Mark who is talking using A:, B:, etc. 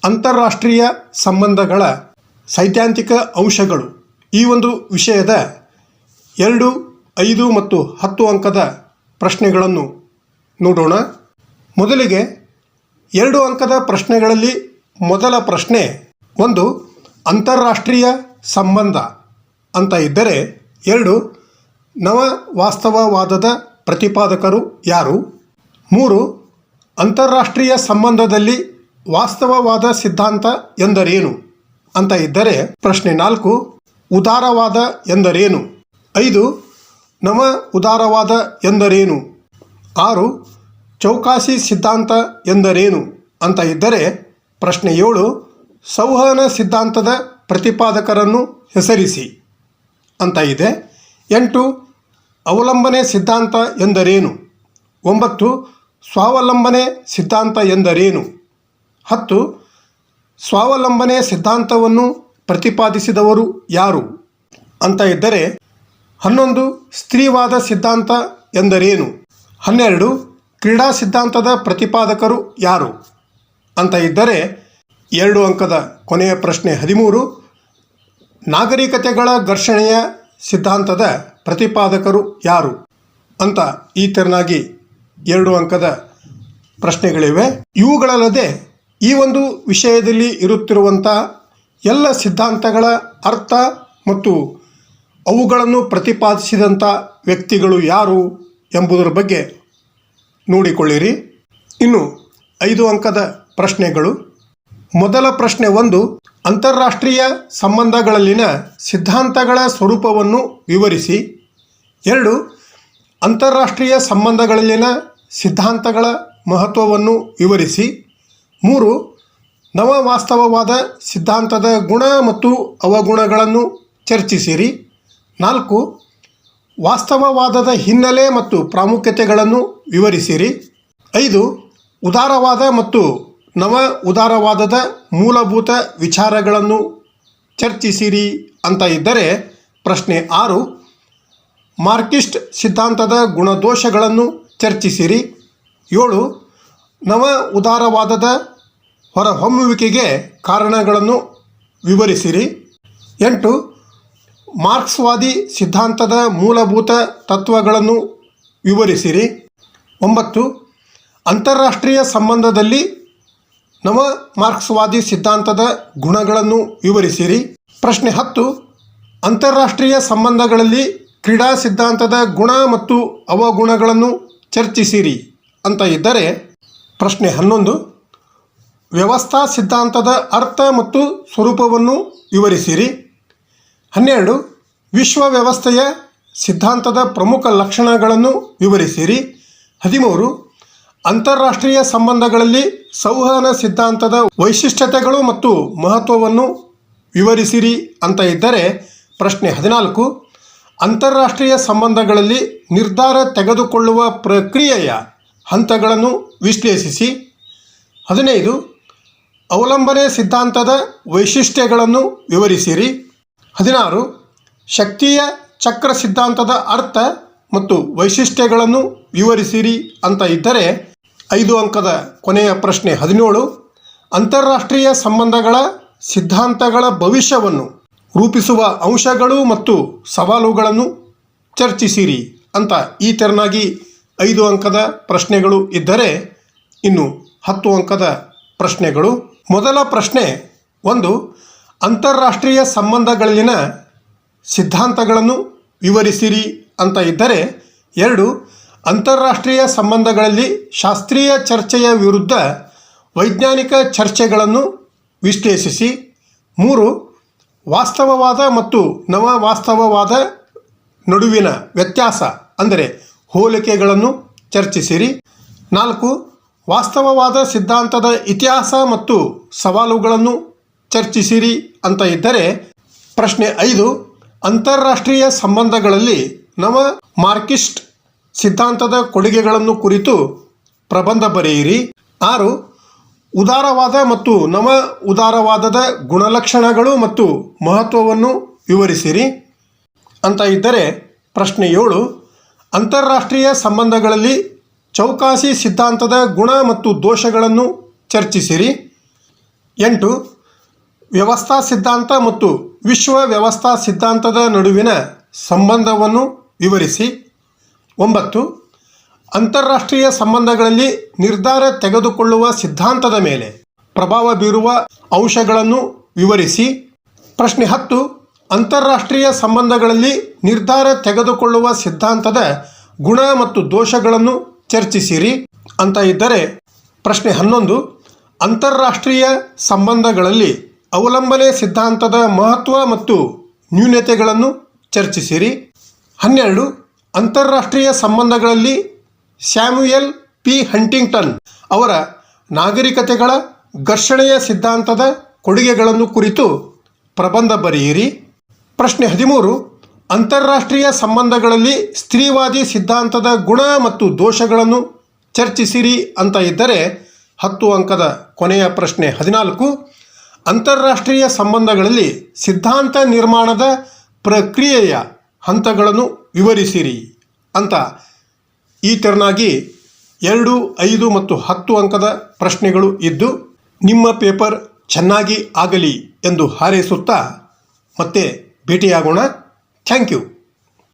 A: ಅಂತಾರಾಷ್ಟ್ರೀಯ ಸಂಬಂಧಗಳ ಸೈದ್ಧಾಂತಿಕ ಅಂಶಗಳು ಈ ಒಂದು ವಿಷಯದ 2, 5 ಮತ್ತು 10 ಅಂಕದ ಪ್ರಶ್ನೆಗಳನ್ನು ನೋಡೋಣ. ಮೊದಲಿಗೆ 2 ಅಂಕದ ಪ್ರಶ್ನೆಗಳಲ್ಲಿ ಮೊದಲ ಪ್ರಶ್ನೆ, ಒಂದು ಅಂತಾರಾಷ್ಟ್ರೀಯ ಸಂಬಂಧ ಅಂತ ಇದ್ದರೆ 2 ನವ ವಾಸ್ತವವಾದದ ಪ್ರತಿಪಾದಕರು ಯಾರು? 3 ಅಂತಾರಾಷ್ಟ್ರೀಯ ಸಂಬಂಧದಲ್ಲಿ ವಾಸ್ತವವಾದ ಸಿದ್ಧಾಂತ ಎಂದರೇನು ಅಂತ ಇದ್ದರೆ ಪ್ರಶ್ನೆ 4 ಉದಾರವಾದ ಎಂದರೇನು? 5 ನವ ಉದಾರವಾದ ಎಂದರೇನು? 6 ಚೌಕಾಸಿ ಸಿದ್ಧಾಂತ ಎಂದರೇನು ಅಂತ ಇದ್ದರೆ ಪ್ರಶ್ನೆ 7 ಸಂವಹನ ಸಿದ್ಧಾಂತದ ಪ್ರತಿಪಾದಕರನ್ನು ಹೆಸರಿಸಿ ಅಂತ ಇದೆ. 8 ಅವಲಂಬನೆ ಸಿದ್ಧಾಂತ ಎಂದರೇನು? 9 ಸ್ವಾವಲಂಬನೆ ಸಿದ್ಧಾಂತ ಎಂದರೇನು? 10 ಸ್ವಾವಲಂಬನೆ ಸಿದ್ಧಾಂತವನ್ನು ಪ್ರತಿಪಾದಿಸಿದವರು ಯಾರು ಅಂತ ಇದ್ದರೆ 11 ಸ್ತ್ರೀವಾದ ಸಿದ್ಧಾಂತ ಎಂದರೇನು? 12 ಕ್ರೀಡಾ ಸಿದ್ಧಾಂತದ ಪ್ರತಿಪಾದಕರು ಯಾರು ಅಂತ ಇದ್ದರೆ 2 ಅಂಕದ ಕೊನೆಯ ಪ್ರಶ್ನೆ 13 ನಾಗರಿಕತೆಗಳ ಘರ್ಷಣೆಯ ಸಿದ್ಧಾಂತದ ಪ್ರತಿಪಾದಕರು ಯಾರು ಅಂತ ಈ ತೆರನಾಗಿ 2 ಅಂಕದ ಪ್ರಶ್ನೆಗಳಿವೆ. ಇವುಗಳಲ್ಲದೆ ಈ ಒಂದು ವಿಷಯದಲ್ಲಿ ಇರುತ್ತಿರುವಂಥ ಎಲ್ಲ ಸಿದ್ಧಾಂತಗಳ ಅರ್ಥ ಮತ್ತು ಅವುಗಳನ್ನು ಪ್ರತಿಪಾದಿಸಿದಂಥ ವ್ಯಕ್ತಿಗಳು ಯಾರು ಎಂಬುದರ ಬಗ್ಗೆ ನೋಡಿಕೊಳ್ಳಿರಿ. ಇನ್ನು 5 ಅಂಕದ ಪ್ರಶ್ನೆಗಳು. ಮೊದಲ ಪ್ರಶ್ನೆ 1 ಅಂತಾರಾಷ್ಟ್ರೀಯ ಸಂಬಂಧಗಳಲ್ಲಿನ ಸಿದ್ಧಾಂತಗಳ ಸ್ವರೂಪವನ್ನು ವಿವರಿಸಿ. 2 ಅಂತಾರಾಷ್ಟ್ರೀಯ ಸಂಬಂಧಗಳಲ್ಲಿನ ಸಿದ್ಧಾಂತಗಳ ಮಹತ್ವವನ್ನು ವಿವರಿಸಿ. 3 ನವ ವಾಸ್ತವವಾದ ಸಿದ್ಧಾಂತದ ಗುಣ ಮತ್ತು ಅವಗುಣಗಳನ್ನು ಚರ್ಚಿಸಿರಿ. 4 ವಾಸ್ತವವಾದದ ಹಿನ್ನೆಲೆ ಮತ್ತು ಪ್ರಾಮುಖ್ಯತೆಗಳನ್ನು ವಿವರಿಸಿರಿ. 5 ಉದಾರವಾದ ಮತ್ತು ನವ ಉದಾರವಾದದ ಮೂಲಭೂತ ವಿಚಾರಗಳನ್ನು ಚರ್ಚಿಸಿರಿ ಅಂತ ಇದ್ದರೆ ಪ್ರಶ್ನೆ 6 ಮಾರ್ಕ್ಸಿಸ್ಟ್ ಸಿದ್ಧಾಂತದ ಗುಣದೋಷಗಳನ್ನು ಚರ್ಚಿಸಿರಿ. 7 ನವ ಉದಾರವಾದದ ಹೊರಹೊಮ್ಮುವಿಕೆಗೆ ಕಾರಣಗಳನ್ನು ವಿವರಿಸಿರಿ. 8 ಮಾರ್ಕ್ಸ್ವಾದಿ ಸಿದ್ಧಾಂತದ ಮೂಲಭೂತ ತತ್ವಗಳನ್ನು ವಿವರಿಸಿರಿ. 9 ಅಂತಾರಾಷ್ಟ್ರೀಯ ಸಂಬಂಧದಲ್ಲಿ ನವ ಮಾರ್ಕ್ಸ್ವಾದಿ ಸಿದ್ಧಾಂತದ ಗುಣಗಳನ್ನು ವಿವರಿಸಿರಿ. ಪ್ರಶ್ನೆ 10 ಅಂತಾರಾಷ್ಟ್ರೀಯ ಸಂಬಂಧಗಳಲ್ಲಿ ಕ್ರೀಡಾ ಸಿದ್ಧಾಂತದ ಗುಣ ಮತ್ತು ಅವಗುಣಗಳನ್ನು ಚರ್ಚಿಸಿರಿ ಅಂತ ಇದ್ದರೆ ಪ್ರಶ್ನೆ 11 ವ್ಯವಸ್ಥಾ ಸಿದ್ಧಾಂತದ ಅರ್ಥ ಮತ್ತು ಸ್ವರೂಪವನ್ನು ವಿವರಿಸಿರಿ. 12 ವಿಶ್ವ ವ್ಯವಸ್ಥೆಯ ಸಿದ್ಧಾಂತದ ಪ್ರಮುಖ ಲಕ್ಷಣಗಳನ್ನು ವಿವರಿಸಿರಿ. 13 ಅಂತಾರಾಷ್ಟ್ರೀಯ ಸಂಬಂಧಗಳಲ್ಲಿ ಸಂವಹನ ಸಿದ್ಧಾಂತದ ವೈಶಿಷ್ಟ್ಯತೆಗಳು ಮತ್ತು ಮಹತ್ವವನ್ನು ವಿವರಿಸಿರಿ ಅಂತ ಇದ್ದರೆ ಪ್ರಶ್ನೆ 14 ಅಂತಾರಾಷ್ಟ್ರೀಯ ಸಂಬಂಧಗಳಲ್ಲಿ ನಿರ್ಧಾರ ತೆಗೆದುಕೊಳ್ಳುವ ಪ್ರಕ್ರಿಯೆಯ ಹಂತಗಳನ್ನು ವಿಶ್ಲೇಷಿಸಿ. 15 ಅವಲಂಬನೆ ಸಿದ್ಧಾಂತದ ವೈಶಿಷ್ಟ್ಯಗಳನ್ನು ವಿವರಿಸಿರಿ. 16 ಶಕ್ತಿಯ ಚಕ್ರ ಸಿದ್ಧಾಂತದ ಅರ್ಥ ಮತ್ತು ವೈಶಿಷ್ಟ್ಯಗಳನ್ನು ವಿವರಿಸಿರಿ ಅಂತ ಇದ್ದರೆ 5 ಅಂಕದ ಕೊನೆಯ ಪ್ರಶ್ನೆ 17 ಅಂತಾರಾಷ್ಟ್ರೀಯ ಸಂಬಂಧಗಳ ಸಿದ್ಧಾಂತಗಳ ಭವಿಷ್ಯವನ್ನು ರೂಪಿಸುವ ಅಂಶಗಳು ಮತ್ತು ಸವಾಲುಗಳನ್ನು ಚರ್ಚಿಸಿರಿ ಅಂತ ಈ ತೆರನಾಗಿ 5 ಅಂಕದ ಪ್ರಶ್ನೆಗಳು ಇದ್ದರೆ ಇನ್ನು 10 ಅಂಕದ ಪ್ರಶ್ನೆಗಳು. ಮೊದಲ ಪ್ರಶ್ನೆ 1 ಅಂತಾರಾಷ್ಟ್ರೀಯ ಸಂಬಂಧಗಳಲ್ಲಿನ ಸಿದ್ಧಾಂತಗಳನ್ನು ವಿವರಿಸಿರಿ ಅಂತ ಇದ್ದರೆ 2 ಅಂತಾರಾಷ್ಟ್ರೀಯ ಸಂಬಂಧಗಳಲ್ಲಿ ಶಾಸ್ತ್ರೀಯ ಚರ್ಚೆಯ ವಿರುದ್ಧ ವೈಜ್ಞಾನಿಕ ಚರ್ಚೆಗಳನ್ನು ವಿಶ್ಲೇಷಿಸಿ. 3 ವಾಸ್ತವವಾದ ಮತ್ತು ನವ ವಾಸ್ತವವಾದ ನಡುವಿನ ವ್ಯತ್ಯಾಸ ಅಂದರೆ ಹೋಲಿಕೆಗಳನ್ನು ಚರ್ಚಿಸಿರಿ. 4 ವಾಸ್ತವವಾದ ಸಿದ್ಧಾಂತದ ಇತಿಹಾಸ ಮತ್ತು ಸವಾಲುಗಳನ್ನು ಚರ್ಚಿಸಿರಿ ಅಂತ ಇದ್ದರೆ ಪ್ರಶ್ನೆ 5 ಅಂತಾರಾಷ್ಟ್ರೀಯ ಸಂಬಂಧಗಳಲ್ಲಿ ನವ ಮಾರ್ಕ್ಸಿಸ್ಟ್ ಸಿದ್ಧಾಂತದ ಕೊಡುಗೆಗಳನ್ನು ಕುರಿತು ಪ್ರಬಂಧ ಬರೆಯಿರಿ. 6 ಉದಾರವಾದ ಮತ್ತು ನವ ಉದಾರವಾದದ ಗುಣಲಕ್ಷಣಗಳು ಮತ್ತು ಮಹತ್ವವನ್ನು ವಿವರಿಸಿರಿ ಅಂತ ಇದ್ದರೆ ಪ್ರಶ್ನೆ 7 ಅಂತಾರಾಷ್ಟ್ರೀಯ ಸಂಬಂಧಗಳಲ್ಲಿ ಚೌಕಾಸಿ ಸಿದ್ಧಾಂತದ ಗುಣ ಮತ್ತು ದೋಷಗಳನ್ನು ಚರ್ಚಿಸಿರಿ. 8. ವ್ಯವಸ್ಥಾ ಸಿದ್ಧಾಂತ ಮತ್ತು ವಿಶ್ವ ವ್ಯವಸ್ಥಾ ಸಿದ್ಧಾಂತದ ನಡುವಿನ ಸಂಬಂಧವನ್ನು ವಿವರಿಸಿ. 9. ಅಂತಾರಾಷ್ಟ್ರೀಯ ಸಂಬಂಧಗಳಲ್ಲಿ ನಿರ್ಧಾರ ತೆಗೆದುಕೊಳ್ಳುವ ಸಿದ್ಧಾಂತದ ಮೇಲೆ ಪ್ರಭಾವ ಬೀರುವ ಅಂಶಗಳನ್ನು ವಿವರಿಸಿ. ಪ್ರಶ್ನೆ 10. ಅಂತಾರಾಷ್ಟ್ರೀಯ ಸಂಬಂಧಗಳಲ್ಲಿ ನಿರ್ಧಾರ ತೆಗೆದುಕೊಳ್ಳುವ ಸಿದ್ಧಾಂತದ ಗುಣ ಮತ್ತು ದೋಷಗಳನ್ನು ಚರ್ಚಿಸಿರಿ ಅಂತ ಇದ್ದರೆ. ಪ್ರಶ್ನೆ 11. ಅಂತಾರಾಷ್ಟ್ರೀಯ ಸಂಬಂಧಗಳಲ್ಲಿ ಅವಲಂಬನೆ ಸಿದ್ಧಾಂತದ ಮಹತ್ವ ಮತ್ತು ನ್ಯೂನತೆಗಳನ್ನು ಚರ್ಚಿಸಿರಿ. 12. ಅಂತಾರಾಷ್ಟ್ರೀಯ ಸಂಬಂಧಗಳಲ್ಲಿ ಸ್ಯಾಮ್ಯುಯಲ್ ಪಿ ಹಂಟಿಂಗ್ಟನ್ ಅವರ ನಾಗರಿಕತೆಗಳ ಘರ್ಷಣೆಯ ಸಿದ್ಧಾಂತದ ಕೊಡುಗೆಗಳನ್ನು ಕುರಿತು ಪ್ರಬಂಧ ಬರೆಯಿರಿ. ಪ್ರಶ್ನೆ 13. ಅಂತಾರಾಷ್ಟ್ರೀಯ ಸಂಬಂಧಗಳಲ್ಲಿ ಸ್ತ್ರೀವಾದಿ ಸಿದ್ಧಾಂತದ ಗುಣ ಮತ್ತು ದೋಷಗಳನ್ನು ಚರ್ಚಿಸಿರಿ ಅಂತ ಇದ್ದರೆ 10 ಅಂಕದ ಕೊನೆಯ ಪ್ರಶ್ನೆ 14. ಅಂತಾರಾಷ್ಟ್ರೀಯ ಸಂಬಂಧಗಳಲ್ಲಿ ಸಿದ್ಧಾಂತ ನಿರ್ಮಾಣದ ಪ್ರಕ್ರಿಯೆಯ ಹಂತಗಳನ್ನು ವಿವರಿಸಿರಿ ಅಂತ ಈ ತೆರನಾಗಿ 2, 5 ಮತ್ತು 10 ಅಂಕದ ಪ್ರಶ್ನೆಗಳು ಇದ್ದು ನಿಮ್ಮ ಪೇಪರ್ ಚೆನ್ನಾಗಿ ಆಗಲಿ ಎಂದು ಹಾರೈಸುತ್ತಾ ಮತ್ತೆ ಭೇಟಿಯಾಗೋಣ. Thank you.